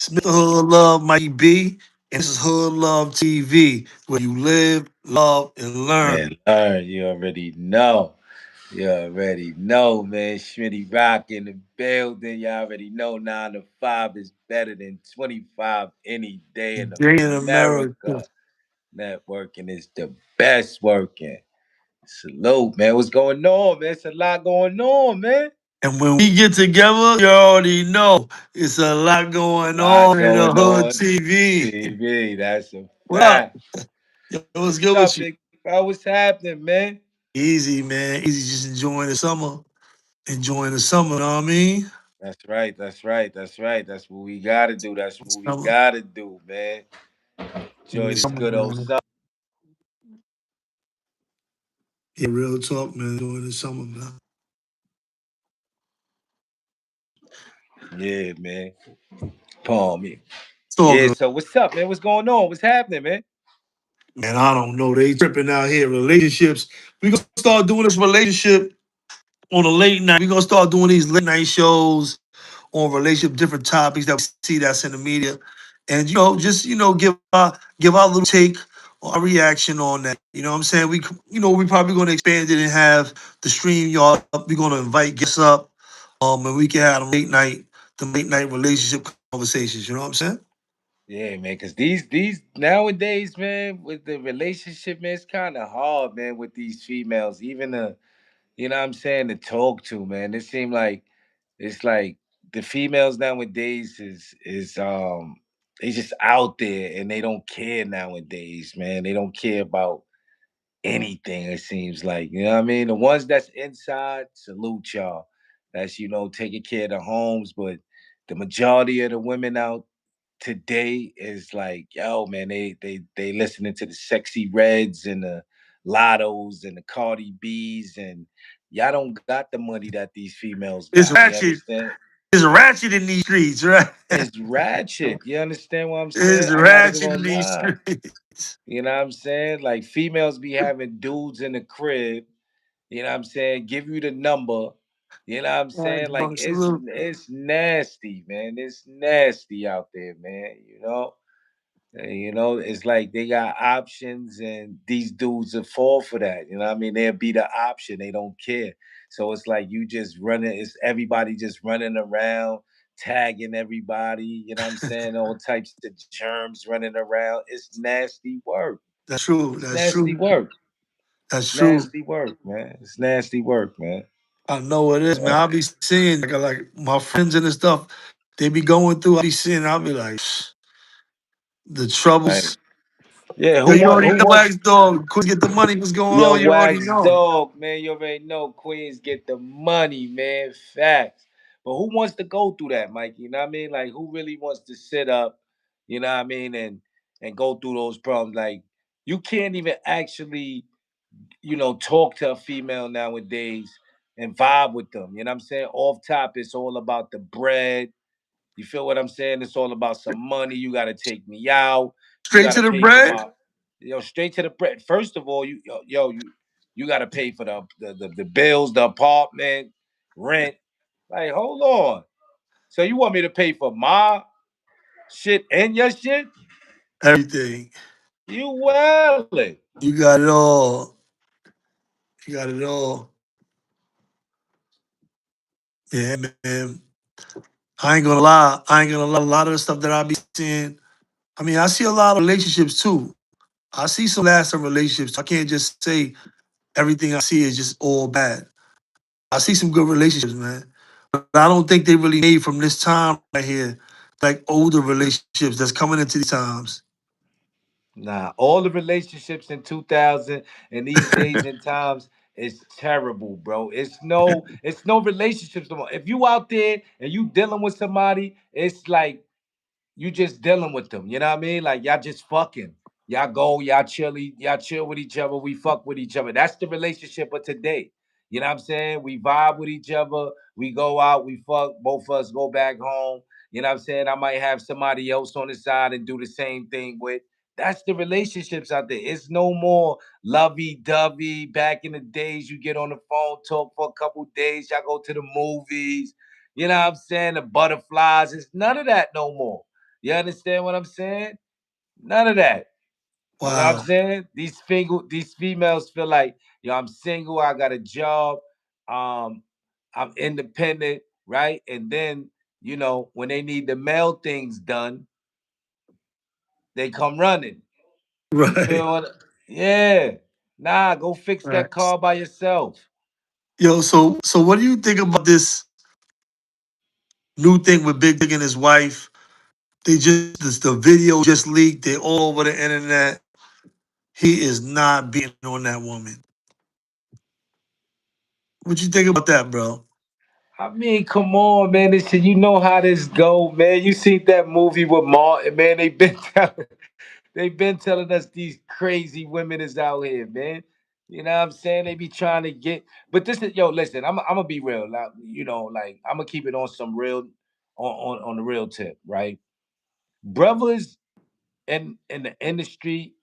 Smith Hood Love Mikey B, and this is Hood Love TV, where you live, love, and learn. Man, learn. You already know. You already know, man. Schmitty Rock in the building. You already know 9 to 5 is better than 25 any day in Day in America. America. Networking is the best working. Salute, man. What's going on, man? It's a lot going on, man. And when we get together, you already know it's a lot going Lot on in the going Hood on. TV. TV, that's a What up? fact. Yo, what's What's good with up, you? big bro? What's happening, man? Easy, man. Easy, just enjoying the summer. Enjoying the summer, know what I mean? That's right. That's right. That's right. That's what we gotta do. That's what we Summer. gotta do, man. Enjoy this Summer, good old man. summer. Yeah, real talk, man. Enjoying the summer, man. Yeah, man. Palm me. It's all Yeah, good. so what's up, man? What's going on? What's happening, man? Man, I don't know. They tripping out here. Relationships. We gonna start doing this relationship on a late night. We gonna start doing these late night shows on relationship, different topics that we see that's in the media, and just give our little take, our reaction on that. You know what I'm saying? We probably gonna expand it and have the stream y'all up. We're gonna invite guests up, and we can have them late night relationship conversations. You know what I'm saying? Yeah, man. Cause these nowadays, man, with the relationship, man, it's kind of hard, man, with these females. Even you know what I'm saying, to talk to, man. It seems like it's like the females nowadays is they just out there and they don't care nowadays, man. They don't care about anything, it seems like. You know what I mean? The ones that's inside, salute y'all. That's taking care of the homes, but the majority of the women out today is like, yo, man, they listening to the sexy reds and the lottos and the Cardi B's, and y'all don't got the money that these females It's got. You ratchet. understand? It's ratchet in these streets, right? It's ratchet. You understand what I'm It's saying? I'm not even ratchet gonna in these lie. streets. You know what I'm saying? Like females be having dudes in the crib, you know what I'm saying, give you the number. You know what I'm Right, saying? Like bro, it's salute. it's nasty, man. It's nasty out there, man. It's like they got options and these dudes will fall for that. You know what I mean? They'll be the option. They don't care. So it's like you just running, it's everybody just running around, tagging everybody, you know what I'm saying? All types of germs running around. It's nasty work. That's true. It's That's nasty true. work. That's It's true. nasty work, man. It's nasty work, man. I know it is, man. I'll be seeing like my friends and stuff. They be going through. I be seeing. I'll be like, the Right. troubles. Yeah, Yo, who you want already who know, wants Wax Dog. Quick, get the money. What's going Yo, on? You already Wax know. Dog, man? You already know Queens get the money, man. Facts. But who wants to go through that, Mike? You know what I mean? Like, who really wants to sit up, you know what I mean, and go through those problems? Like, you can't even actually, talk to a female nowadays and vibe with them. You know what I'm saying? Off top, it's all about the bread. You feel what I'm saying? It's all about some money. You got to take me out. You Straight got to to the pay for bread. my, straight to the bread. First of all, you got to pay for the bills, the apartment, rent. Like, hold on. So you want me to pay for my shit and your shit? Everything. You wildin'. You got it all. You got it all. Yeah, man. I ain't gonna lie. I ain't gonna lie. A lot of the stuff that I be seeing. I mean, I see a lot of relationships too. I see some lasting relationships. I can't just say everything I see is just all bad. I see some good relationships, man. But I don't think they really made from this time right here, like older relationships that's coming into these times. Nah, all the relationships in 2000 and these days and times is terrible, bro. It's no relationships no more. If you out there and you dealing with somebody, it's like you just dealing with them. You know what I mean? Like y'all just fucking. Y'all go, y'all chill with each other, we fuck with each other. That's the relationship of today. You know what I'm saying? We vibe with each other, we go out, we fuck, both of us go back home. You know what I'm saying? I might have somebody else on the side and do the same thing with. That's the relationships out there. It's no more lovey-dovey. Back in the days, you get on the phone, talk for a couple days, y'all go to the movies. You know what I'm saying? The butterflies. It's none of that no more. You understand what I'm saying? None of that. You know what I'm Wow. saying? These females feel like, yo, I'm single, I got a job, um, I'm independent, right? And then, when they need the male things done, they come running. You Right. feel what? Yeah. Nah, go fix that Right. car by yourself. Yo, so what do you think about this new thing with Big Dick and his wife? They just the video just leaked. They all over the internet. He is not beating on that woman. What you think about that, bro? I mean, come on, man. This shit, you know how this go, man. You seen that movie with Martin, man. They been telling us these crazy women is out here, man. You know what I'm saying? They be trying to get, but this is, yo, listen. I'm gonna be real, like, like I'm gonna keep it on some real, on the real tip, right? Brothers in the industry,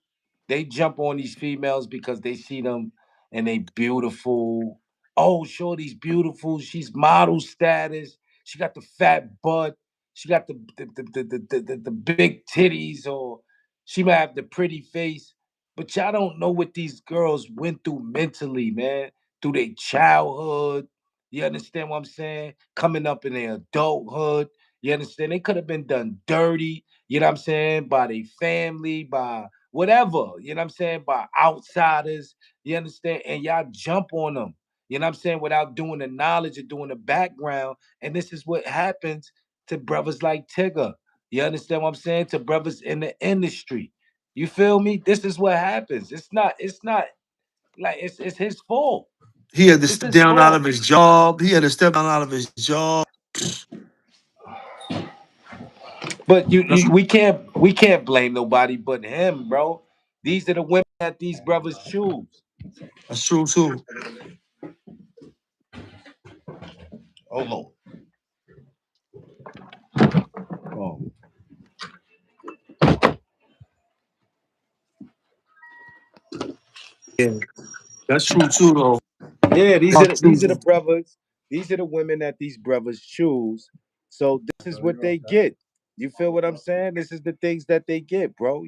they jump on these females because they see them and they beautiful. Oh, shorty's beautiful. She's model status. She got the fat butt. She got the big titties, or she might have the pretty face. But y'all don't know what these girls went through mentally, man, through their childhood. You understand what I'm saying? Coming up in their adulthood. You understand? They could have been done dirty, you know what I'm saying, by their family, by whatever, you know what I'm saying, by outsiders, you understand? And y'all jump on them, you know what I'm saying, without doing the knowledge or doing the background. And this is what happens to brothers like Tigger. You understand what I'm saying? To brothers in the industry. You feel me? This is what happens. It's not like it's his fault. He had to It's step his down out fault. of his job. He had to step down out of his job. But That's we can't blame nobody but him, bro. These are the women that these brothers choose. that's true too. Hold on. Yeah, that's true too though. Yeah, these are About the, these are the choosing. brothers. These are the women that these brothers choose. So this is what they get. You feel what I'm saying? This is the things that they get, bro.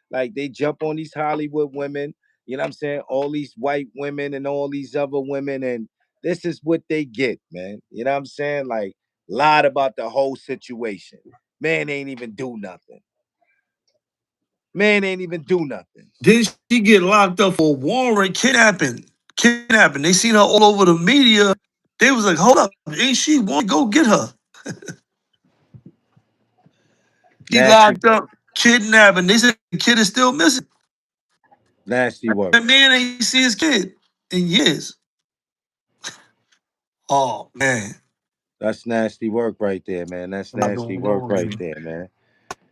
Like they jump on these Hollywood women. You know what I'm saying? All these white women and all these other women, and this is what they get, man. You know what I'm saying? Like lied about the whole situation. Man ain't even do nothing. Man ain't even do nothing. Then she get locked up for warrant kidnapping. Kidnapping. They seen her all over the media. They was like, hold up, ain't she want go get her? She Nasty, locked up, kidnapping. They said the kid is still missing. nasty work. That man ain't see his kid in years. Oh man, That's nasty work right there, man. That's not nasty going work on, right man. there, man.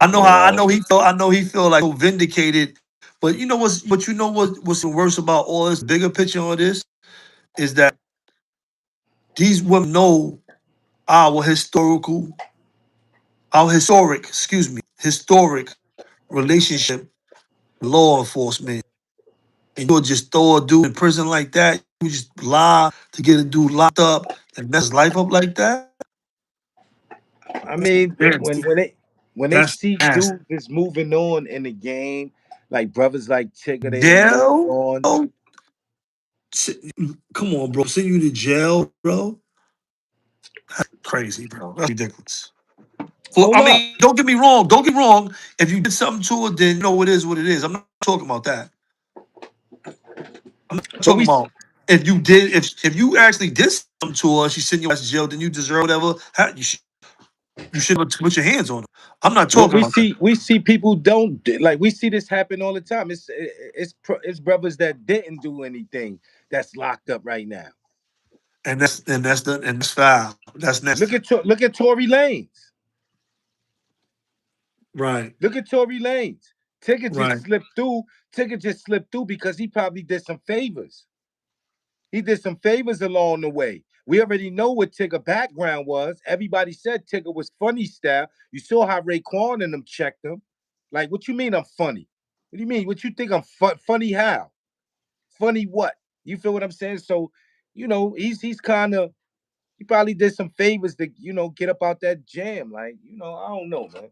I know You how I know. know he felt. I know he felt like so vindicated. But you know what you know what's worse about all this bigger picture of this is that these women know our historical, our historic relationship with law enforcement. And you'll just throw a dude in prison like that. You just lie to get a dude locked up and mess his life up like that. I mean, when Nasty. when they when they That's see nasty. dudes is moving on in the game, like brothers like Tigger, they done moved Jail? on. Bro? Come on, bro. Send you to jail, bro. Crazy, bro. That's ridiculous. Well, Hold I up. mean, don't get me wrong. Don't get me wrong. If you did something to it, then you know it is what it is. I'm not talking about that. I'm not But talking about if you actually did something to her, she sent you to jail, then you deserve whatever. You should have put your hands on her. I'm not what talking we about that. see, we see people don't like. We see this happen all the time. It's brothers that didn't do anything that's locked up right now. And that's foul. That's Look nasty. at look at Tory Lanez. Right. Look at Tory Lanez. Tigger just Right. slipped through. Tigger just slipped through because he probably did some favors. He did some favors along the way. We already know what Tigger background was. Everybody said Tigger was funny style. You saw how Raekwon and them checked him. Like, what you mean I'm funny? What do you mean? What you think I'm funny how? Funny what? You feel what I'm saying? So, he's kind of he probably did some favors to get up out that jam. Like, I don't know, man.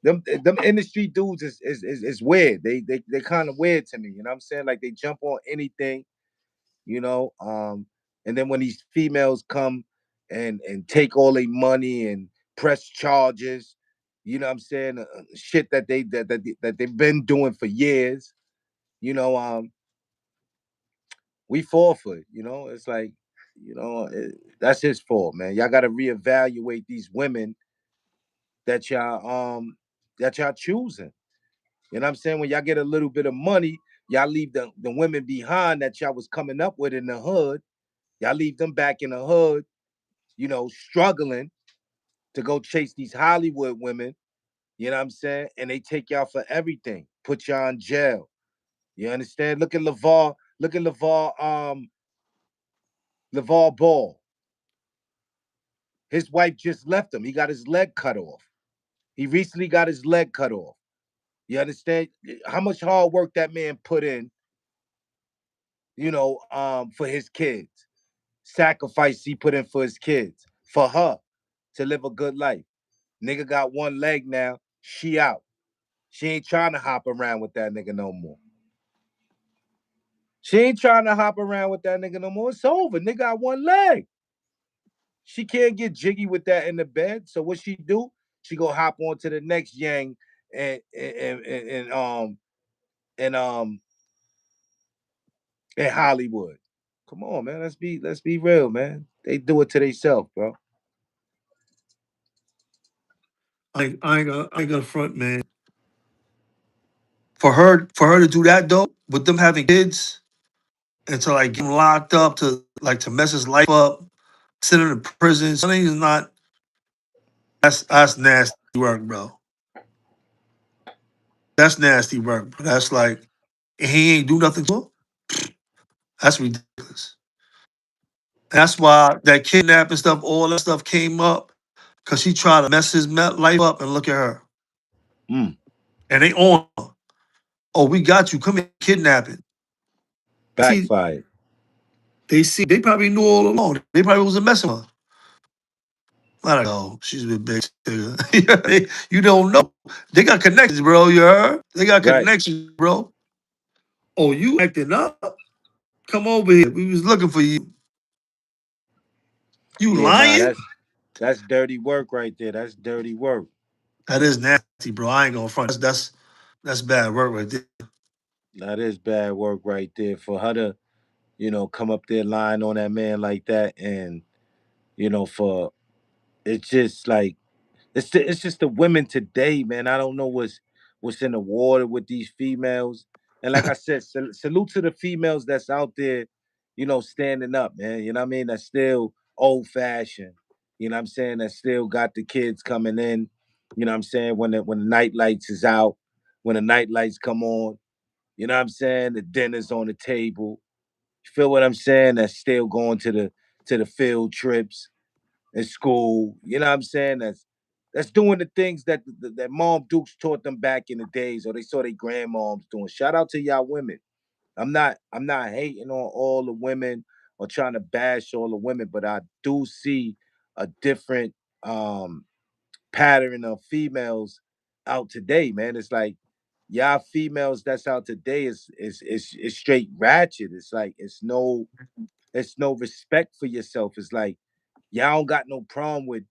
Them industry dudes is weird. They kind of weird to me. You know what I'm saying? Like they jump on anything, you know. And then when these females come and take all their money and press charges, you know what I'm saying? Shit that they've been doing for years, you know. We fall for it, you know. It's like, you know, that's his fault, man. Y'all got to reevaluate these women that y'all choosing. You know what I'm saying? When y'all get a little bit of money, y'all leave the women behind that y'all was coming up with in the hood. Y'all leave them back in the hood, you know, struggling to go chase these Hollywood women. You know what I'm saying? And they take y'all for everything, put y'all in jail. You understand? Look at LeVar. Look at LeVar Ball. His wife just left him. He got his leg cut off. He recently got his leg cut off. You understand how much hard work that man put in, you know, for his kids. Sacrifice he put in for his kids, for her to live a good life. Nigga got one leg now. She out. She ain't trying to hop around with that nigga no more. She ain't trying to hop around with that nigga no more. It's over. Nigga got one leg. She can't get jiggy with that in the bed. So what she do? She go hop on to the next yang and and in Hollywood. Come on, man. Let's be real, man. They do it to themselves, bro. I ain't gonna front, man. For her to do that though, with them having kids and to like get him locked up to like to mess his life up, send him to prison. Something is not that's nasty work, bro. That's nasty work, bro. That's like and he ain't do nothing to her. That's ridiculous. That's why that kidnapping stuff, all that stuff came up because she tried to mess his life up. And look at her, Mm, and they on her. Oh, we got you. Come here, kidnapping. See, backfired. they probably knew all along. They probably wasn't messing with her. I don't know. She's a big nigga. You don't know. They got connections, bro. You heard? They got Right. connections, bro. Oh, you acting up? Come over here. We was looking for you. You Yeah, nah, lying? that's dirty work right there. That's dirty work. That is nasty, bro. I ain't gonna front. That's bad work right there. That is bad work right there for her to, you know, come up there lying on that man like that, and you know, for it's just like it's just the women today, man. I don't know what's in the water with these females. And like I said, salute to the females that's out there, you know, standing up, man. You know what I mean? That's still old fashioned. You know what I'm saying? That still got the kids coming in. You know what I'm saying? When the night lights is out, when the night lights come on, you know what I'm saying? The dinner's on the table. You feel what I'm saying? That's still going to the field trips in school. You know what I'm saying? That's doing the things that Mom Dukes taught them back in the days, or they saw their grandmoms doing. Shout out to y'all women. I'm not hating on all the women or trying to bash all the women, but I do see a different pattern of females out today, man. It's like y'all females that's out today is straight ratchet. It's like it's no respect for yourself. It's like y'all don't got no problem with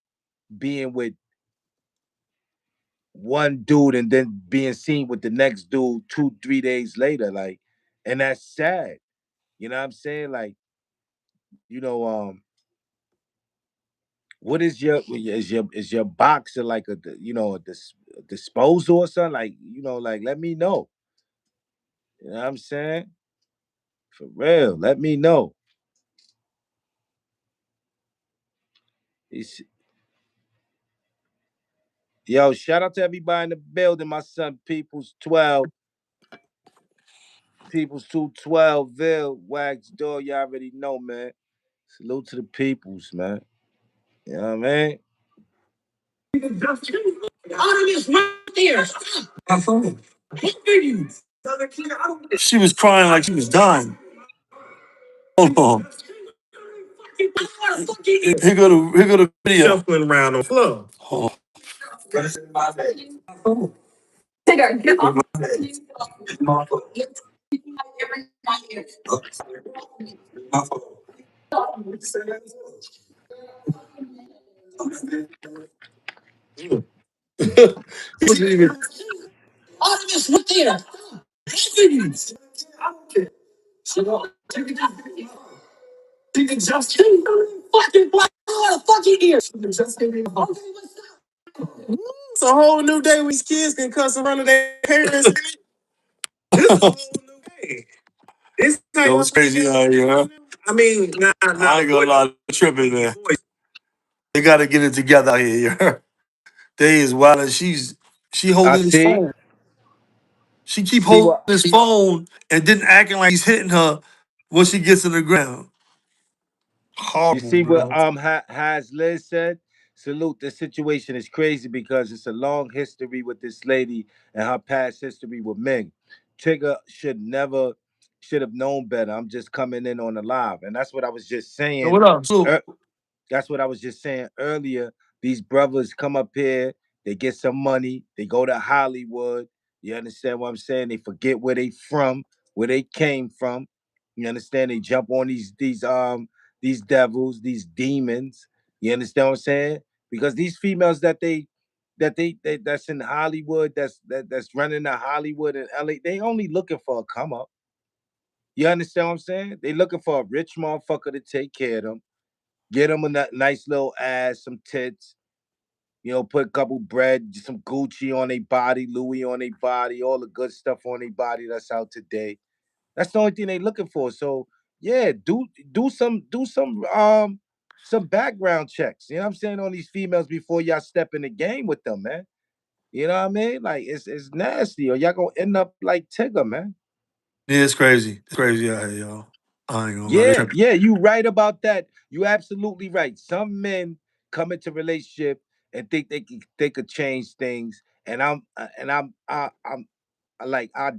being with one dude and then being seen with the next dude 2 3 days later, like, and that's sad. You know what I'm saying? Like, you know, what is your boxer like a disposal or something? Like, like, let me know. You know what I'm saying? For real, let me know. It's- Yo, shout out to everybody in the building. My son People's 12, People's 212, Wax Door. Y'all already know, man. Salute to the peoples, man. You know what I mean? She was crying like she was dying. Hold on. Here go the video. Shuffling around on the floor. Hold on. Tigger, get off. He wasn't even. It's a whole new day when these kids can cuss in front of their parents. This is a whole new day. This how That y'all was crazy out here, huh? I mean, I ain't gonna lie, tripping, man. They got to get it together out here. Yeah. They is wild, and she I holding his see. phone. She keep See holding what his phone and then acting like he's hitting her when she gets in the ground. you Horrible, see what bro. Has Liz said? Salute. The situation is crazy because it's a long history with this lady and her past history with men. Tigger should have known better. I'm just coming in on the live, and that's what I was just Yo, saying. what up? So, That's what I was just saying earlier. These brothers come up here, they get some money, they go to Hollywood. You understand what I'm saying? They forget where they from, where they came from. You understand? They jump on these devils, these demons. You understand what I'm saying? Because these females that's in Hollywood, that's running to Hollywood and LA, they only looking for a come up. You understand what I'm saying? They looking for a rich motherfucker to take care of them, get them a nice little ass, some tits, put a couple bread, some Gucci on their body, Louis on their body, all the good stuff on their body that's out today. That's the only thing they looking for. So yeah, do some background checks. You know what I'm saying, on these females before y'all step in the game with them, man. You know what I mean? Like it's nasty, or y'all gonna end up like Tigger, man. yeah, it's crazy. It's crazy out here, y'all. I ain't gonna lie, they Yeah, tripping. yeah, you right about that. You absolutely right. Some men come into relationship and think they could change things, and I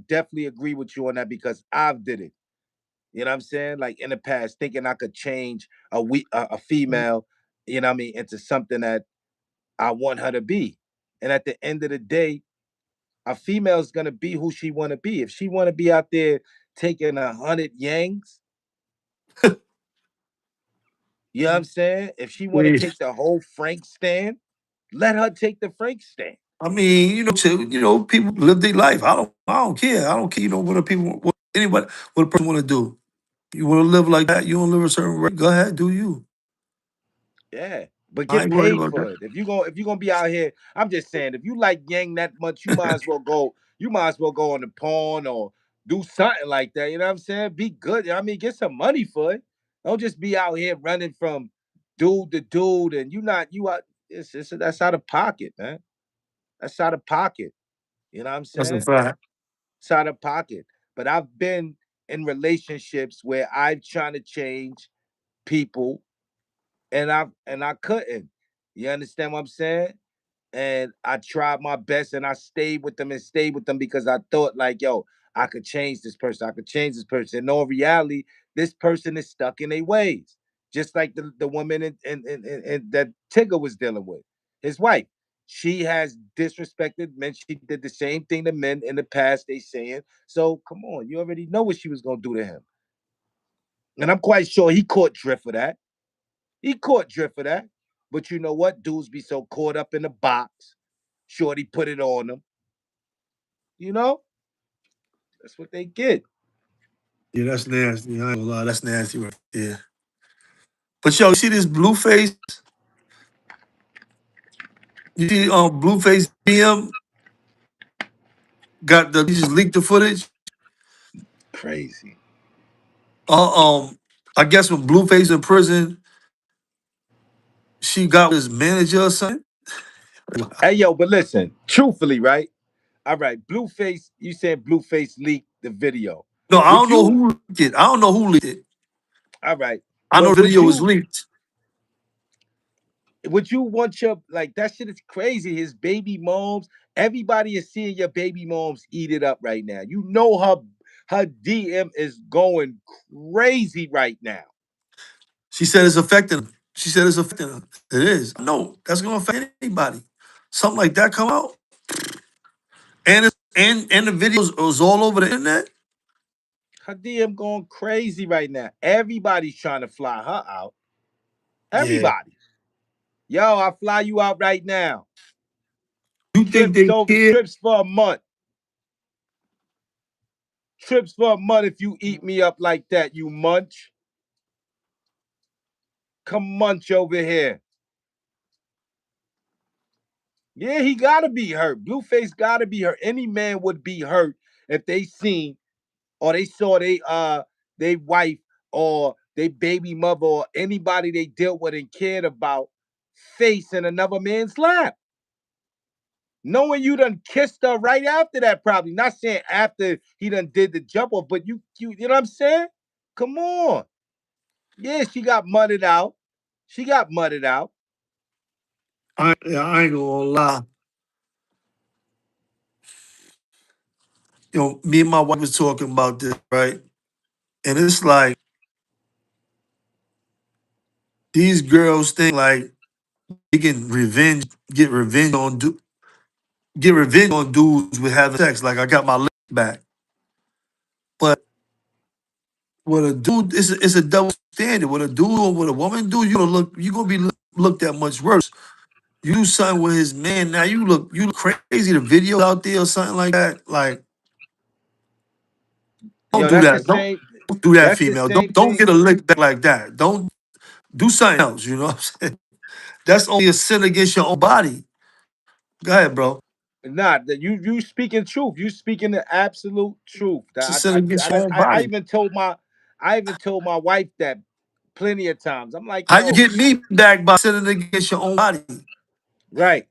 definitely agree with you on that because I've did it. You know what I'm saying? Like in the past, thinking I could change a female, you know what I mean, into something that I want her to be. And at the end of the day, a female's gonna be who she wanna be. If she wanna be out there taking 100 yangs, you know what I'm saying? If she want to Yeah. take the whole Frank stand, let her take the Frank stand. I mean, people live their life. I don't care. I don't care. What the people, what a person want to do. You want to live like that. You want to live a certain way. Go ahead, do you. Yeah. But I get ain't worried paid about that. for it. If you're gonna be out here, I'm just saying, if you like Yang that much, you might as well go on the pawn or do something like that. You know what I'm saying? Be good. I mean, get some money for it. Don't just be out here running from dude to dude and you out. That's out of pocket, man. That's out of pocket. You know what I'm That's a saying? fact. It's out of pocket. But I've been in relationships where I've trying to change people and I couldn't. You understand what I'm saying? And I tried my best and I stayed with them because I thought like, yo, I could change this person. I could change this person. In all reality, this person is stuck in their ways. Just like the woman that Tigger was dealing with, his wife. She has disrespected men. She did the same thing to men in the past, they saying. So come on, you already know what she was gonna do to him. And I'm quite sure he caught drift for that. He caught drift for that. But you know what? Dudes be so caught up in the box. Shorty put it on them. You know? That's what they get. Yeah, that's nasty. I ain't gonna lie. That's nasty right there. But yo, you see this Blueface? You see Blueface BM he just leaked the footage. Crazy. I guess when Blueface in prison, she got his manager or something. Hey yo, but listen, truthfully, right? All right, Blueface, you said Blueface leaked the video. No, I Would don't know you who leaked it. I don't know who leaked it. all right. I know But the video was leaked. would you want your like that shit is crazy. His baby moms, everybody is seeing your baby moms eat it up right now. You know her DM is going crazy right now. She said it's affecting him. She said it's affecting him. It is. No, that's gonna affect anybody. something like that come out, and the videos was all over the internet. Her DM going crazy right now. Everybody's trying to fly her out. Yeah. Everybody. Yo, I'll fly you out right now. You think Trips they over care? trips for a month. Trips for a month if you eat me up like that, you munch. Come munch over here. Yeah, he gotta be hurt. Blueface gotta be hurt. Any man would be hurt if they seen or they saw they wife or they baby mother or anybody they dealt with and cared about face in another man's lap. Knowing you done kissed her right after that, probably. Not saying after he done did the jump off, but you know what I'm saying? Come on. Yeah, she got mudded out. She got mudded out. I ain't gonna lie. Me and my wife was talking about this, right? And it's like these girls think like they can get revenge on get revenge on dudes with having sex. Like I got my lick back, but what a dude it's a double standard. What a dude or what a woman do, you gonna be looked at much worse. You do something with his man, now you look crazy. The video out there or something like that. Like don't Yo, do that's the that. same. Don't do that, That's the female. same Don't thing. get a lick back like that. Don't do something else. You know what I'm saying? That's only a sin against your own body. Go ahead, bro. Nah, you speaking truth. You speaking the absolute truth. It's a That sin against your own I body. even told my wife that plenty of times. I'm like, How you yo, get me back by sinning against your own body? right,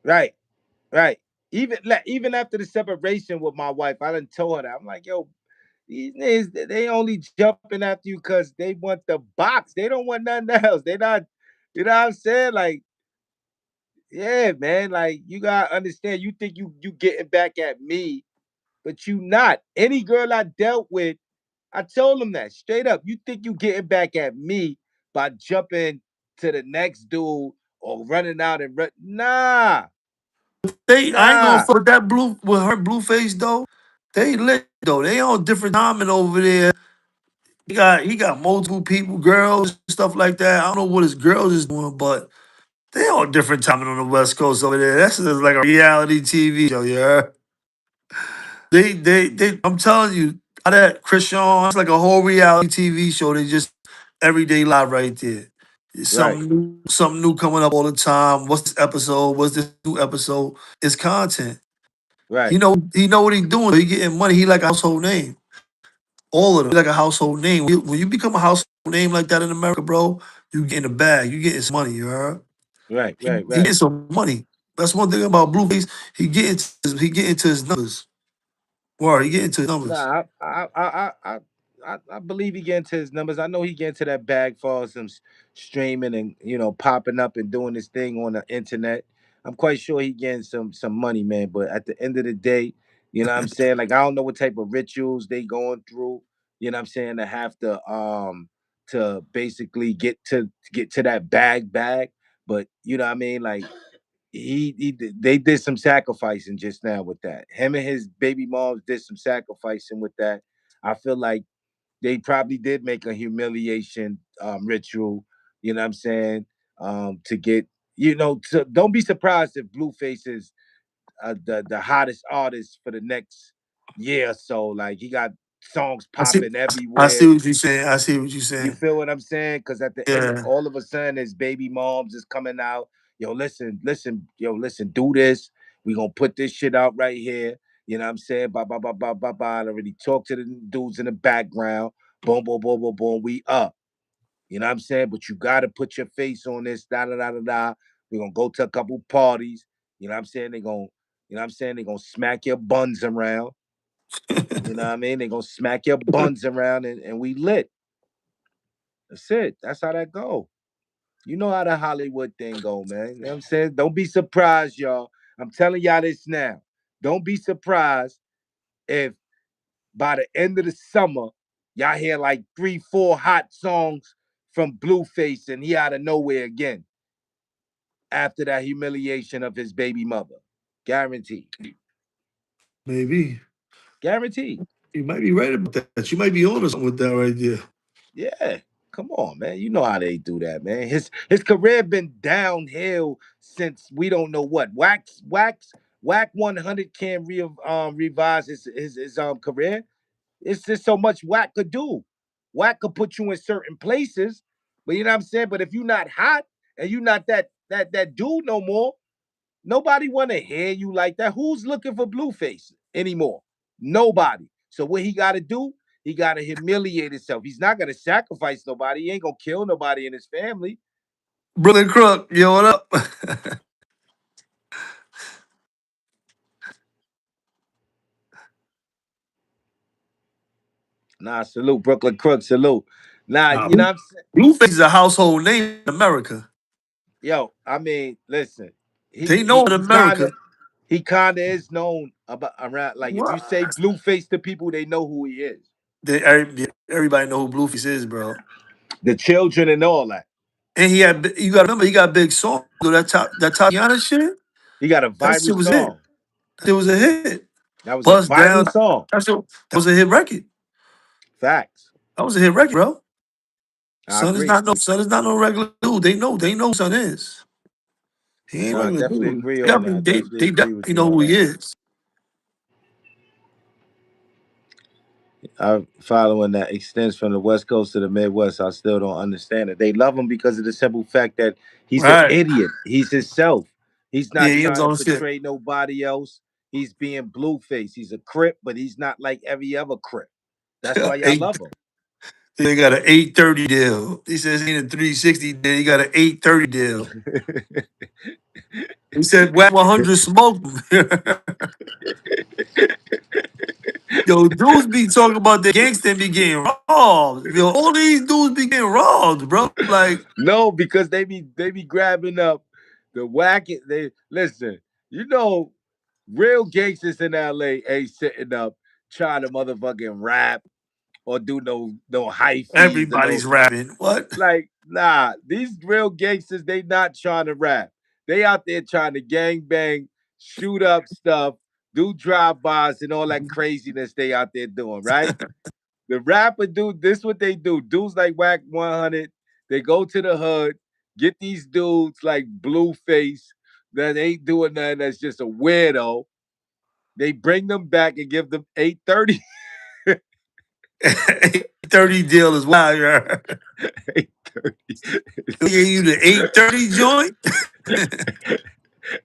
right, right. Even after the separation with my wife, I done told her that. I'm like, yo, these niggas, they only jumping after you because they want the box. They don't want nothing else. They not, you know what I'm saying? Like, yeah, man. Like, you gotta understand. You think you getting back at me, but you not. Any girl I dealt with, I told them that straight up. You think you getting back at me by jumping to the next dude or running out and nah, I ain't gonna nah. fuck with that with her blue face though. They lit though. They on different timing over there. He got multiple people, girls, stuff like that. I don't know what his girls is doing, but they on different timing on the West Coast over there. That's just like a reality TV show, yeah. They I'm telling you, how that Christian, it's like a whole reality TV show. They just everyday live right there. Right, Something new coming up all the time. What's this episode? What's this new episode? It's content. right, He know what he doing. He getting money. He like a household name. All of them. He like a household name. When you become a household name like that in America, bro, you get in the bag. You getting some money, you heard? right, He, right, he right. getting some money. That's one thing about Blueface. He get into his numbers. Word, he get into his numbers. Nah, I believe he get into his numbers. I know he get into that bag for some streaming and popping up and doing this thing on the internet. I'm quite sure he getting some money, man. But at the end of the day, you know what I'm saying? Like I don't know what type of rituals they going through. You know what I'm saying? To basically get to that bag. But you know what I mean? Like they did some sacrificing just now with that. Him and his baby moms did some sacrificing with that. I feel like they probably did make a humiliation ritual. You know what I'm saying? To get don't be surprised if Blueface is the hottest artist for the next year or so. Like he got songs I see. popping I see everywhere. what you're saying. I see what you're You saying. feel what I'm saying? Because at the end, Yeah. all of a sudden, his baby moms is coming out. Yo, listen, do this. We gonna put this shit out right here. You know what I'm saying? Blah blah blah blah blah blah. I already talked to the dudes in the background. Boom, boom, boom, boom, boom. We up. You know what I'm saying? But you gotta put your face on this. Da da da da da. We're gonna go to a couple parties. You know what I'm saying? They gonna smack your buns around. You know what I mean? They gonna smack your buns around and we lit. That's it. That's how that go. You know how the Hollywood thing go, man. You know what I'm saying? Don't be surprised, y'all. I'm telling y'all this now. Don't be surprised if by the end of the summer, y'all hear like 3, 4 hot songs from Blueface and he out of nowhere again. after that humiliation of his baby mother. Guaranteed. Maybe. Guaranteed. You might be right about that. You might be on to something with that right there. Yeah. Come on, man. You know how they do that, man. His career been downhill since we don't know what. Whack 100 can't revise his career. It's just so much Whack could do. Whack could put you in certain places, but you know what I'm saying? But if you're not hot and you're not that dude no more, nobody want to hear you like that. Who's looking for BlueFace anymore? Nobody. So what he got to do? He got to humiliate himself. He's not going to sacrifice nobody. He ain't going to kill nobody in his family. Brooklyn Crook, yo, what up? Nah, salute Brooklyn Crook, salute. Nah, Nah, you know what I'm saying? Blueface is a household name in America. Yo, I mean, listen, They know in he kind America. of is known about around. Like if you say What? Blueface to people, they know who he is. Everybody know who Blueface is, bro. The children and all that. And you got to remember, he got big songs. Though that Tatiana shit, He got a that viral shit was it. song. That was a hit. That was a Bust viral down. song. That was a hit record. Facts. That was a hit record, bro. I agree. Son is not no regular dude. They know son is. He ain't No, I regular definitely dude. agree on that. I definitely They agree with definitely you know on who he that. is. I'm following that extends from the West Coast to the Midwest. I still don't understand it. They love him because of the simple fact that he's an Right. idiot. He's himself. He's Yeah, not he was trying to on shit. portray nobody else. He's being Blueface. He's a Crip, but he's not like every other Crip. That's why y'all Eight, love him. they got an 830 deal. He says he ain't a 360 deal. He got an 830 deal. He said Whack 100 smoked him. Yo, dudes be talking about the gangster and be getting robbed. Yo, all these dudes be getting robbed, bro. Like, No, because they be grabbing up the whack. They listen. You know, real gangsters in LA ain't sitting up trying to motherfucking rap or do no hyphies or no everybody's rapping. What? like nah. These real gangsters they not trying to rap. They out there trying to gang bang, shoot up stuff, do drive-bys and all that craziness they out there doing, right? The rapper dude, this what they do. Dudes like Whack 100, they go to the hood, get these dudes like Blueface that ain't doing nothing, that's just a weirdo. They bring them back and give them 830. 830 deal is wild. 830. They gave you the 830 joint?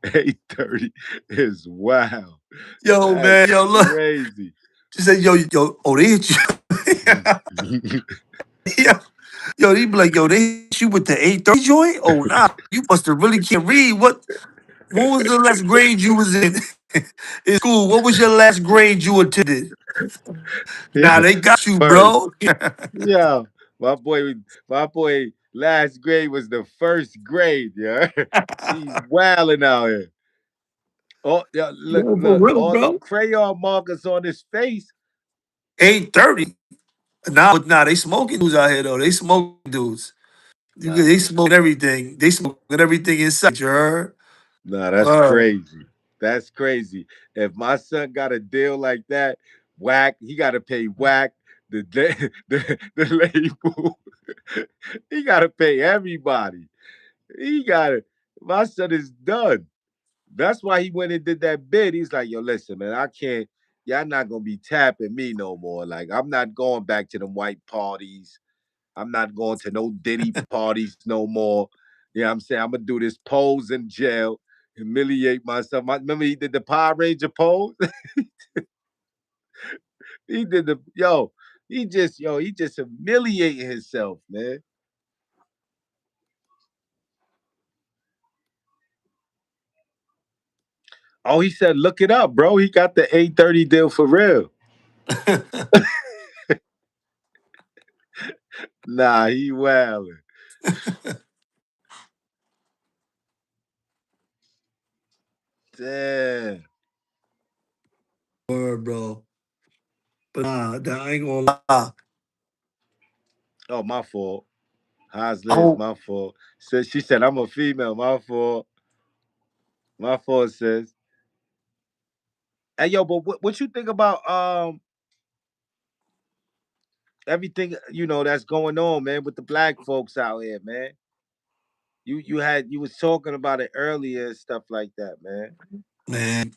830 is wow. Yo, That's man, yo, look. crazy. She said, yo, oh, they hit you. yo, yo, they be like, yo, they hit you with the 830 joint? Oh, nah, you must have really can't read. What was the last grade you was in in school? What was your last grade you attended? Nah, Yeah, they got you, first. bro. Yeah. My boy last grade was the first grade, yeah. He's wilding out here. Oh, yeah, look, Yo, for look, real, all them bro. crayon markers on his face. 830. Nah, they smoking dudes out here though. They smoking dudes. Nah, They smoking everything. They smoking everything in sight. You heard? nah, that's Word. crazy. That's crazy. If my son got a deal like that, whack, he got to pay whack the label. He got to pay everybody. He got to. My son is done. That's why he went and did that bid. He's like, yo, listen, man, I can't. Y'all not gonna be tapping me no more. Like, I'm not going back to them white parties. I'm not going to no Diddy parties no more. Yeah, I'm saying I'm gonna do this pose in jail, humiliate myself. Remember he did the Power Ranger pose. He did the he just humiliating himself, man. Oh, he said, look it up, bro. He got the 830 deal for real. Nah, he wilding. Damn. Word, bro. But nah, I ain't gonna lie. Oh, my fault. How's I Liz? hope My fault. She said I'm a female. My fault. My fault says. Hey yo, but what you think about everything that's going on, man, with the black folks out here, man? You was talking about it earlier and stuff like that, man. Man,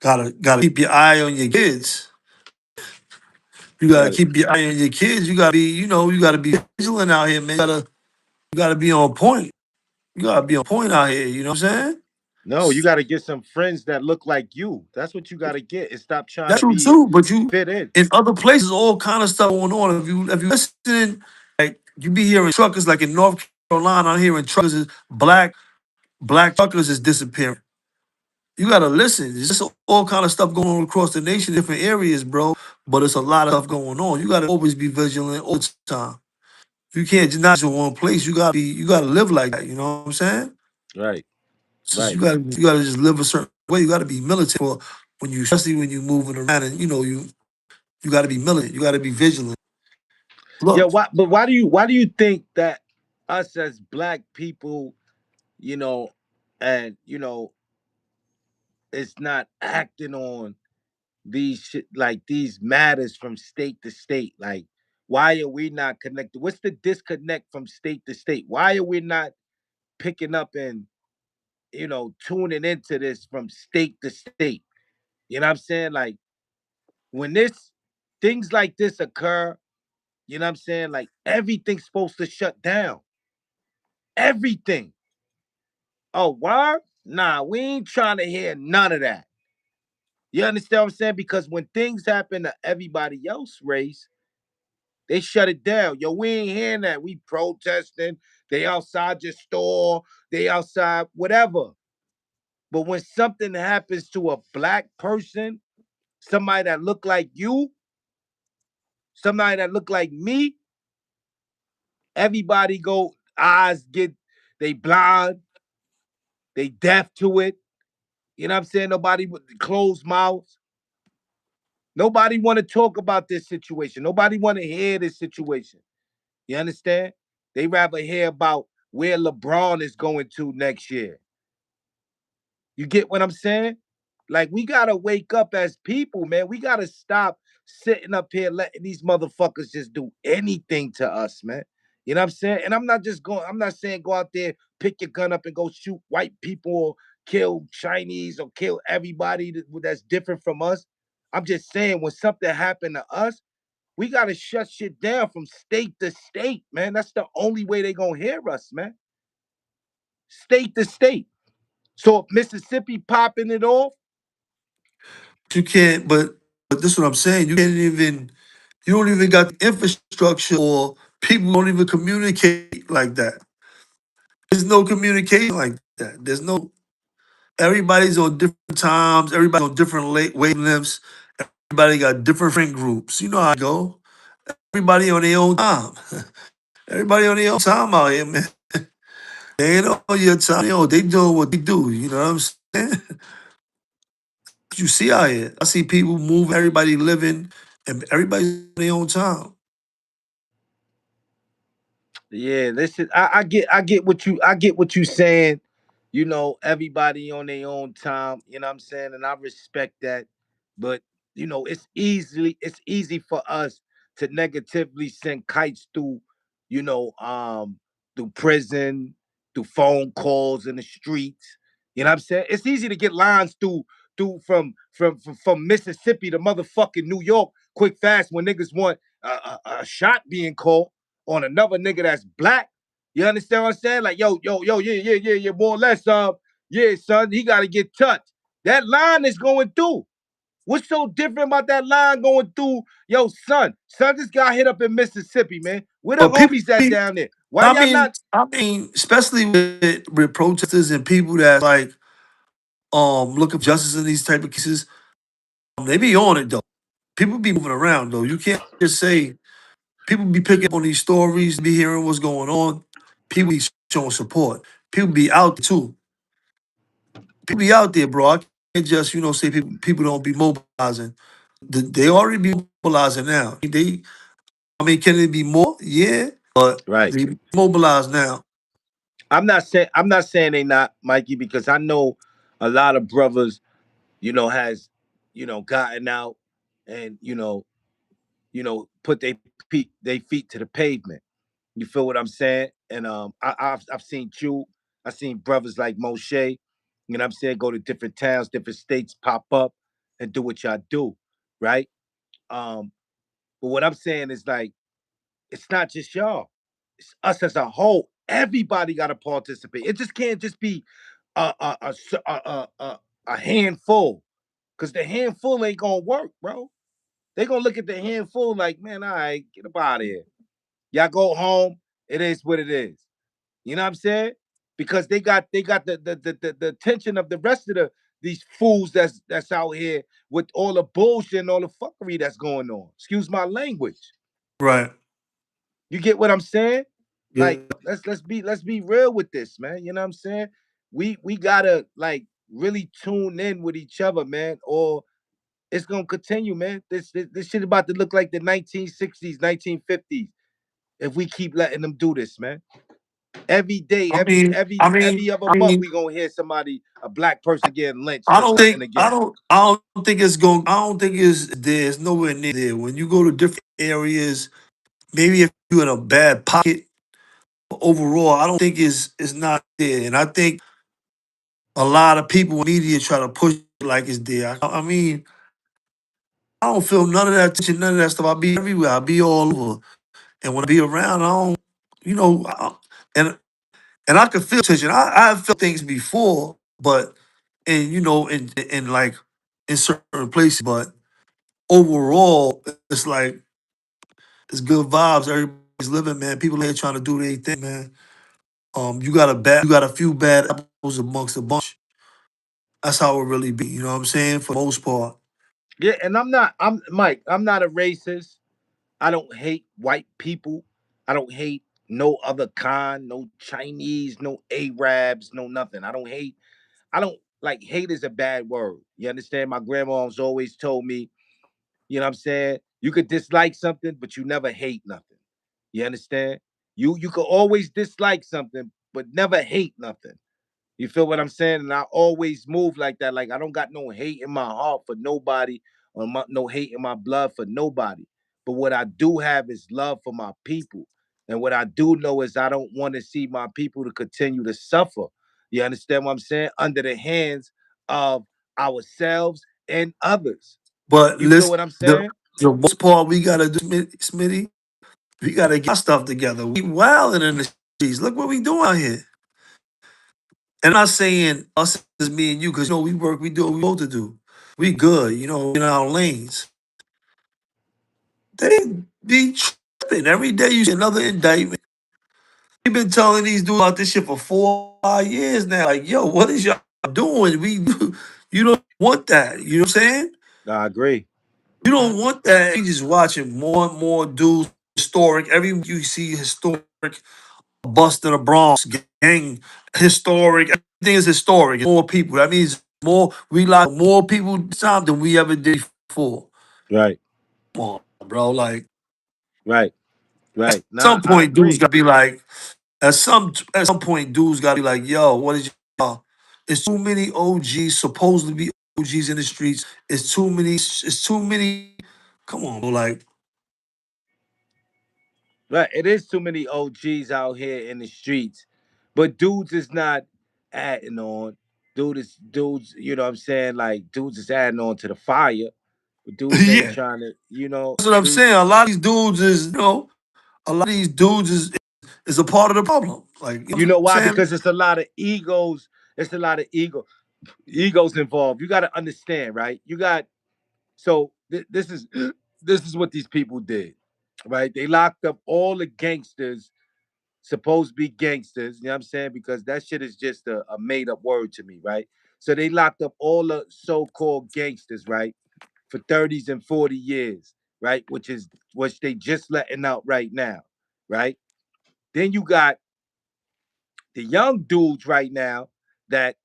gotta keep your eye on your kids. You gotta Got it. keep your eye on your kids. You gotta be, you gotta be vigilant out here, man. You gotta be on point. You gotta be on point out here. You know what I'm No, you saying? got to get some friends that look like you. That's what you got to get, and stop trying That's to true be too. But fit in. in other places, all kind of stuff going on. If you listen, like you be hearing truckers, like in North Carolina, I'm hearing truckers is black truckers is disappearing. You gotta listen. There's just all kind of stuff going on across the nation, different areas, bro. But it's a lot of stuff going on. You gotta always be vigilant all the time. You can't just not in one place. You gotta live like that. You know what I'm saying? Right, So right. you gotta just live a certain way. You gotta be militant for when you, especially when you moving around, and you gotta be militant. You gotta be vigilant. Yeah, Look, why do you think that us as black people, you know, and it's not acting on these shit like these matters from state to state? Like, why are we not connected? What's the disconnect from state to state? Why are we not picking up and tuning into this from state to state? You know what I'm saying? Like when this things like this occur, you know what I'm saying? Like everything's supposed to shut down. Everything. Oh, why? Nah, we ain't trying to hear none of that. You understand what I'm saying? Because when things happen to everybody else race, they shut it down. Yo, we ain't hearing that. We protesting. They outside your store. They outside whatever. But when something happens to a black person, somebody that look like you, somebody that look like me, everybody go eyes get they blind, they deaf to it. You know what I'm saying? Nobody with closed mouths. Nobody want to talk about this situation. Nobody want to hear this situation. You understand? They rather hear about where LeBron is going to next year. You get what I'm saying? Like we gotta wake up as people, man. We gotta stop sitting up here letting these motherfuckers just do anything to us, man. You know what I'm saying? And I'm not saying go out there, pick your gun up and go shoot white people or kill Chinese or kill everybody that's different from us. I'm just saying when something happened to us, we gotta shut shit down from state to state, man. That's the only way they gonna hear us, man. State to state. So if Mississippi popping it off, you can't. But this is what I'm saying. You don't even got the infrastructure, or people don't even communicate like that. There's no communication like that. There's no. Everybody's on different times. Everybody's on different wavelengths. Everybody got different friend groups. You know how I go. Everybody on their own time. Everybody on their own time out here, man. They ain't on your time. They doing what they do. You know what I'm saying? You see out here. I see people moving, everybody living, and everybody's on their own time. yeah, listen, I get what you saying. Everybody on their own time. You know what I'm saying, and I respect that. But it's easy for us to negatively send kites through prison, through phone calls in the streets. You know what I'm saying? It's easy to get lines through from Mississippi to motherfucking New York quick fast when niggas want a shot being called on another nigga that's black. You understand what I'm saying? Like, yo, yeah, more or less, yeah, son, he got to get touched. That line is going through. What's so different about that line going through? Yo, son just got hit up in Mississippi, man. Where the But people, homies at down there? Why I y'all mean, not? I mean, especially with protesters and people that like looking for justice in these type of cases, they be on it though. People be moving around though. You can't just say people be picking up on these stories, be hearing what's going on. People be showing support. People be out there too. People be out there, bro. I can't just say people don't be mobilizing. They already be mobilizing now. I mean, can it be more? Yeah, but Right. they mobilize now. I'm not saying they not, Mikey, because I know a lot of brothers, has, gotten out and put their feet to the pavement. You feel what I'm saying? And I've seen Q, I've seen brothers like Moshe, I'm saying, go to different towns, different states, pop up and do what y'all do, right? Um, but what I'm saying is like, it's not just y'all. It's us as a whole. Everybody got to participate. It just can't just be a handful, because the handful ain't gonna work, bro. They gonna look at the handful like, man, all right, get up out of here. Y'all go home. It is what it is. You know what I'm saying? Because they got the attention of the rest of these fools that's out here with all the bullshit and all the fuckery that's going on. Excuse my language. Right. You get what I'm saying? Yeah. Like, let's be real with this, man. You know what I'm saying? We gotta like really tune in with each other, man, or it's gonna continue, man. This shit about to look like the 1960s, 1950s if we keep letting them do this, man. Every day, I every mean, every I mean, every other I month, mean, we gonna hear somebody, a black person getting lynched I for don't something think again. I don't think it's going. I don't think it's there's nowhere near there. When you go to different areas, maybe if you're in a bad pocket, but overall, I don't think it's not there. And I think a lot of people in media try to push it like it's there. I mean, I don't feel none of that tension, none of that stuff. I be everywhere. I be all over, and when I be around, I don't, you know, and and I can feel tension. I've felt things before, but and in like in certain places, but overall, it's like it's good vibes. Everybody's living, man. People here trying to do their thing, man. You got a few bad apples amongst a bunch. That's how it really be. You know what I'm saying? For the most part. Yeah, and I'm Mike. I'm not a racist. I don't hate white people. I don't hate no other kind, no Chinese, no Arabs, no nothing. I don't hate. I don't like hate is a bad word. You understand? My grandma's always told me, you know what I'm saying? You could dislike something, but you never hate nothing. You understand? You could always dislike something, but never hate nothing. You feel what I'm saying? And I always move like that. Like, I don't got no hate in my heart for nobody, or no hate in my blood for nobody. But what I do have is love for my people. And what I do know is I don't want to see my people to continue to suffer. You understand what I'm saying? Under the hands of ourselves and others. But You feel listen, what I'm saying? the most part we gotta do, Smitty, we gotta get our stuff together. We wilding in the streets. Look what we doing out here. And I'm not saying us as me and you, because we work, we do what we supposed to do. We good, in our lanes. They be tripping. Every day you see another indictment. We've been telling these dudes about this shit for 4 5 years now. Like, yo, what is y'all doing? You don't want that. You know what I'm saying? I agree. You don't want that. You just watching more and more dudes historic. Every you see historic bust in the Bronx, gang historic. Everything is historic. More people. That means more. We like more people this time than we ever did before. Right, Come on, bro. Like right, at right. Nah, some I point, dudes agree. gotta be like. At some point, dudes gotta be like, yo, what is y'all? It's too many OGs supposed to be OGs in the streets. It's too many. It's too many. Come on, bro. Like, Right. It is too many OGs out here in the streets. But dudes is not adding on. Dudes, you know what I'm saying? Like, dudes is adding on to the fire. But dudes ain't yeah, trying to, that's what I'm dudes. saying. A lot of these dudes is, a lot of these dudes is a part of the problem. Like, you know You what know I'm why? saying? Because it's a lot of egos. It's a lot of egos involved. You gotta understand, right? This is this is what these people did. Right? They locked up all the gangsters, supposed to be gangsters, you know what I'm saying? Because that shit is just a made up word to me, right? So they locked up all the so called gangsters, right? For 30s and 40 years, right? Which they just letting out right now, right? Then you got the young dudes right now that,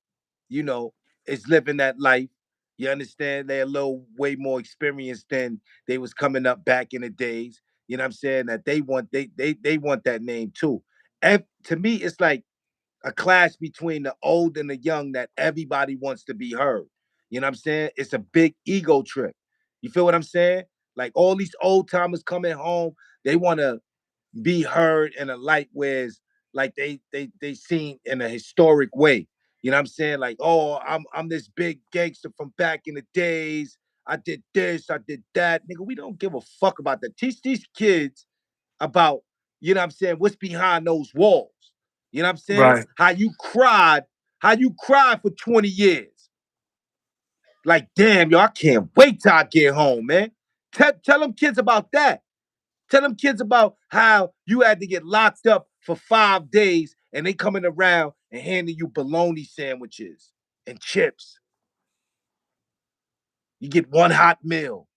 you know, is living that life. You understand? They're a little way more experienced than they was coming up back in the days. You know what I'm saying? That they want that name too. And to me, it's like a clash between the old and the young that everybody wants to be heard. You know what I'm saying? It's a big ego trip. You feel what I'm saying? Like all these old timers coming home, they want to be heard in a light where it's like they seen in a historic way. You know what I'm saying? Like, oh, I'm this big gangster from back in the days. I did this, I did that. Nigga, we don't give a fuck about that. Teach these kids about, you know what I'm saying, what's behind those walls. You know what I'm saying? Right. How you cried for 20 years. Like, damn, yo, I can't wait till I get home, man. Tell them kids about that. Tell them kids about how you had to get locked up for 5 days and they coming around and handing you bologna sandwiches and chips. You get one hot meal.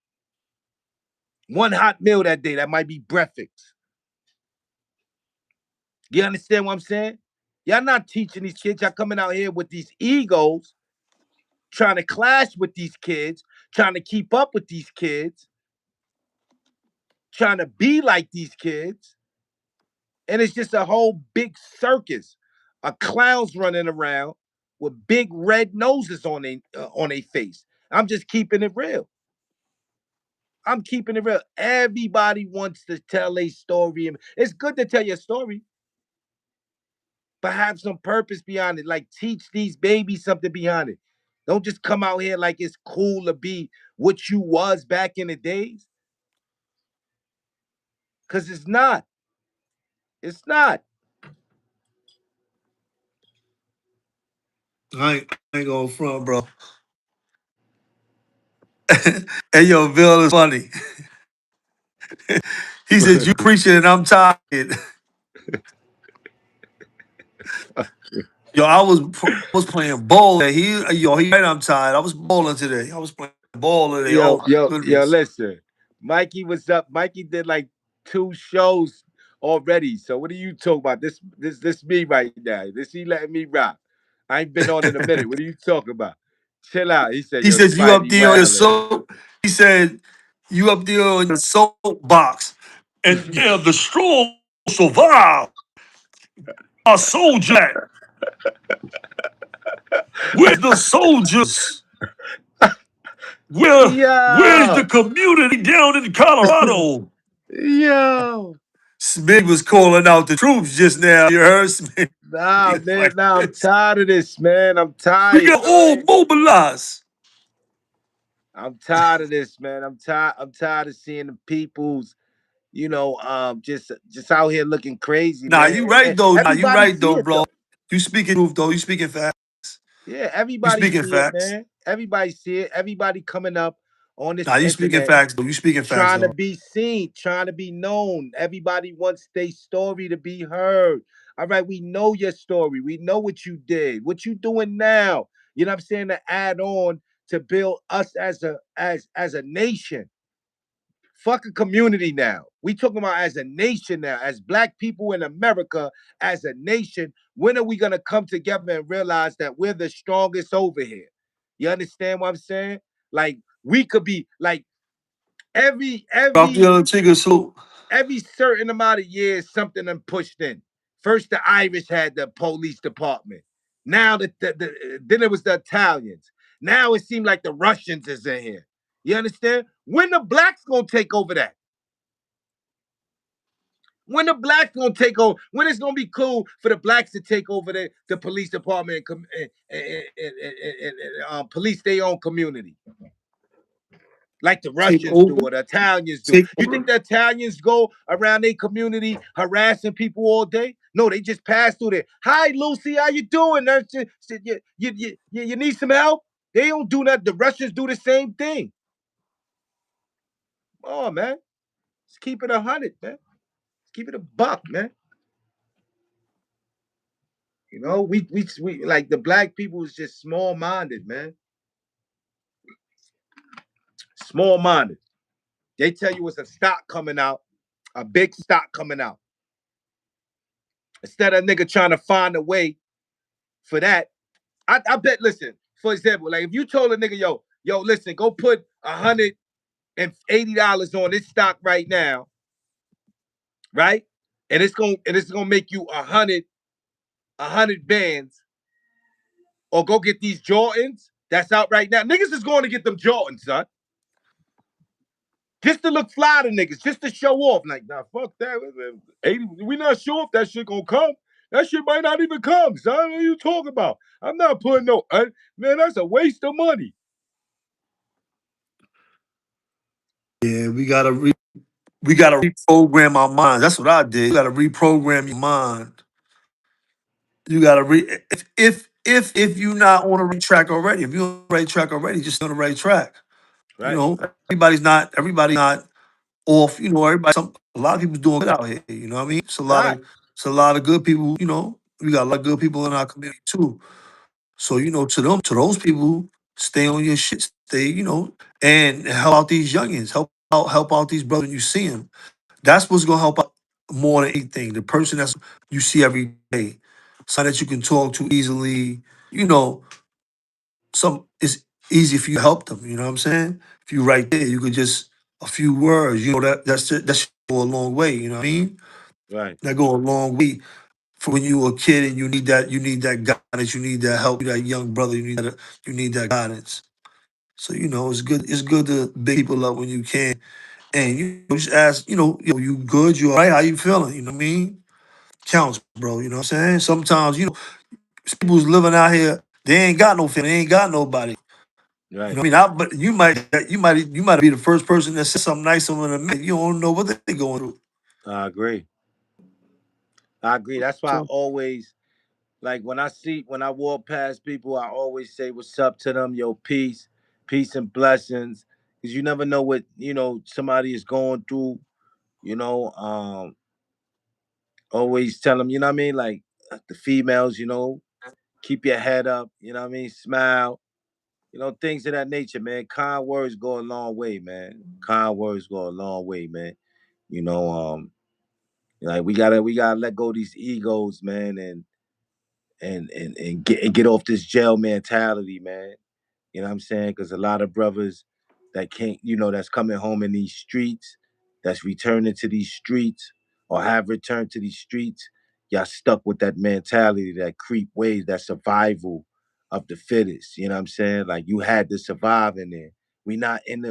One hot meal that day. That might be breakfast. You understand what I'm saying? Y'all not teaching these kids. Y'all coming out here with these egos, trying to clash with these kids, trying to keep up with these kids, trying to be like these kids. And it's just a whole big circus of clowns running around with big red noses on their face. I'm just keeping it real. I'm keeping it real. Everybody wants to tell a story. It's good to tell your story, but have some purpose behind it. Like teach these babies something behind it. Don't just come out here like it's cool to be what you was back in the days. Cause it's not. It's not. I ain't going front, bro. Hey, yo, Bill is funny. He said, you preaching and I'm tired. Yo, I was playing ball. He right. I'm tired. I was bowling today. I was playing ball today. Oh Yo, my yo, yo, goodness. listen. Mikey was up. Mikey did like 2 shows already. So what are you talking about? This me right now. This he letting me rock. I ain't been on in a minute. What are you talking about? Chill out. He said, He yo, said you up Spidey there on your wildin'. soap. He said you up there on your soapbox, and yeah, the strong survive. Our soldier, where's the soldiers? Where's the Yo, community down in Colorado? yo. Smith was calling out the troops just now. You heard Smith? He Nah, was man. like Nah, I'm this. tired of this, man. I'm We tired, got all man. mobilized. I'm tired of this, man. I'm tired. I'm tired of seeing the people's, just out here looking crazy, Nah, man. you And right though. Nah, you everybody right see though, it bro. though. You speaking truth though. You speaking facts. Yeah, You everybody speaking see it, facts. man. Everybody see it. Everybody coming up on this Nah, you speaking internet facts though. You speaking facts trying to though. be seen, trying to be known. Everybody wants their story to be heard. All right, we know your story. We know what you did, what you doing now. You know what I'm saying? To add on to build us as a nation. Fuck a community now. We talking about as a nation now, as black people in America, as a nation. When are we gonna come together and realize that we're the strongest over here? You understand what I'm saying? Like we could be like every Drop the every other Tiggers salute. every certain amount of years something done pushed in. First the Irish had the police department. Now then it was the Italians. Now it seemed like the Russians is in here. You understand? When the blacks gonna take over that? When the blacks gonna take over? When it's gonna be cool for the blacks to take over the police department and police their own community, like the Take Russians do over. or the Italians do? Take You think over. the Italians go around their community harassing people all day? No, they just pass through there. Hi, Lucy, how you doing? You need some help? They don't do that. The Russians do the same thing. Oh man, let's keep it 100, man. Let's keep it a buck, man. We like the black people is just small minded, man. Small minded. They tell you it's a stock coming out, a big stock coming out. Instead of nigga trying to find a way for that, I bet. Listen, for example, like if you told a nigga, yo, listen, go put $180 on this stock right now, right? And it's gonna make you 100 100 bands or go get these Jordans that's out right now. Niggas is going to get them Jordans, son. Just to look fly to niggas, just to show off. Like, nah, fuck that. 80, we not sure if that shit gonna come. That shit might not even come, son. What are you talking about? I'm not putting no man, that's a waste of money. Yeah, we gotta reprogram our minds. That's what I did. You gotta reprogram your mind. You gotta if you're not on the right track already, if you're on the right track already, just on the right track. You Right, know, everybody's not off. You know, a lot of people doing good out here. You know what I mean? right, It's a lot of good people. You know, we got a lot of good people in our community too. So you know, to those people, stay on your shit. Stay, you know, and help out these youngins. Help out these brothers when you see them. That's what's gonna help out more than anything. The person that's you see every day, somebody that you can talk to easily. You know, it's easy for you to help them. You know what I'm saying? If you right there, you could just a few words. You know that go a long way. You know what I mean? right, That go a long way for when you were a kid and you need that guidance, you need that help, you that young brother, you need that guidance. So you know it's good to big people up when you can, and you just ask you good, you all right, how you feeling? You know what I mean? Counts, bro. You know what I'm saying? Sometimes people's living out here, they ain't got no family, they ain't got nobody. You right. know what I mean? But you might be the first person that said something nice to them in a minute. You don't know what they going through. I agree. I agree. That's why I So always like when I walk past people, I always say what's up to them, yo, peace, peace and blessings. Cause you never know what, somebody is going through, you know. Always tell them, you know what I mean? Like the females, keep your head up, you know what I mean? Smile, things of that nature, man. Kind words go a long way, man. Kind words go a long way, man. You know, like we gotta let go of these egos, man, and get off this jail mentality, man. You know what I'm saying? Because a lot of brothers that can't, that's coming home in these streets, that's returning to these streets or have returned to these streets, y'all stuck with that mentality, that creep ways, that survival of the fittest. You know what I'm saying? Like you had to survive in there. We not in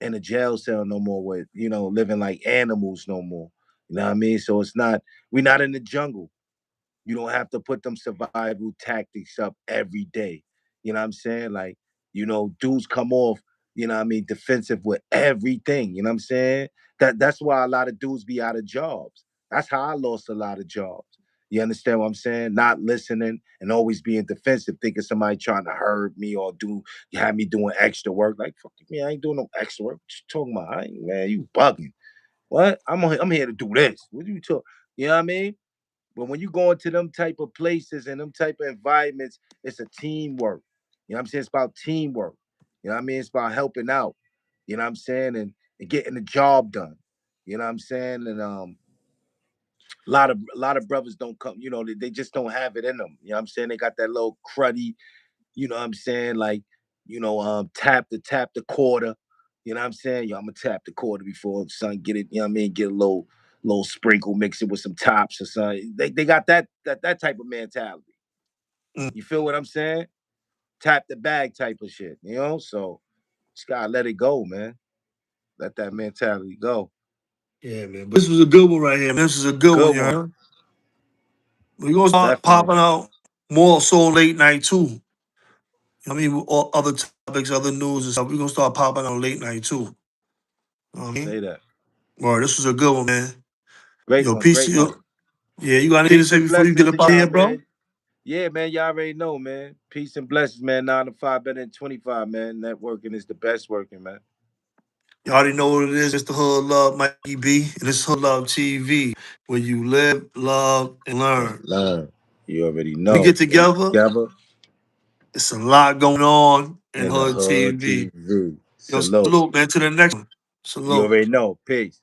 a jail cell no more with, living like animals no more. You know what I mean? So we're not in the jungle. You don't have to put them survival tactics up every day. You know what I'm saying? Like, dudes come off, defensive with everything. You know what I'm saying? That's why a lot of dudes be out of jobs. That's how I lost a lot of jobs. You understand what I'm saying? Not listening and always being defensive, thinking somebody trying to hurt me or have me doing extra work. Like, fuck me, I ain't doing no extra work. What you talking about? Man, you bugging. What? I'm here to do this. What you talk? You know what I mean? But when you go into them type of places and them type of environments, it's a teamwork. You know what I'm saying? It's about teamwork. You know what I mean? It's about helping out. You know what I'm saying? And getting the job done. You know what I'm saying? And a lot of brothers don't come, they just don't have it in them. You know what I'm saying? They got that little cruddy, what I'm saying, like, tap the quarter. You know what I'm saying? Yo, I'm gonna tap the quarter before son get it, you know what I mean? Get a little sprinkle, mix it with some tops or something. They got that type of mentality. mm, You feel what I'm saying? Tap the bag type of shit, So just gotta let it go, man. Let that mentality go. yeah, man. But this was a good one right here, man. This is a good one, Good you one. heard? We're gonna start Definitely. popping out more so late night too. I mean, with all other topics, other news and stuff. We're gonna start popping out late night too. You know what I Say mean? that. Well, this was a good one, man. Great Yo, one, peace to great one. you. Yeah, you got anything to Peace say and before you blessings get to up out of y'all, here, bro? man. Yeah, man, y'all already know, man. Peace and blessings, man. 9 to 5 better than 25, man. Networking is the best working, man. You already know what it is. It's the Hood Love Mikey B, and it's Hood Love TV, where you live, love, and And learn. learn. You already We know. get And together. together It's a lot going on in in the Hood hood TV. TV. Yo, Salute. salute, man, to the next one. You Salute. already know. Peace.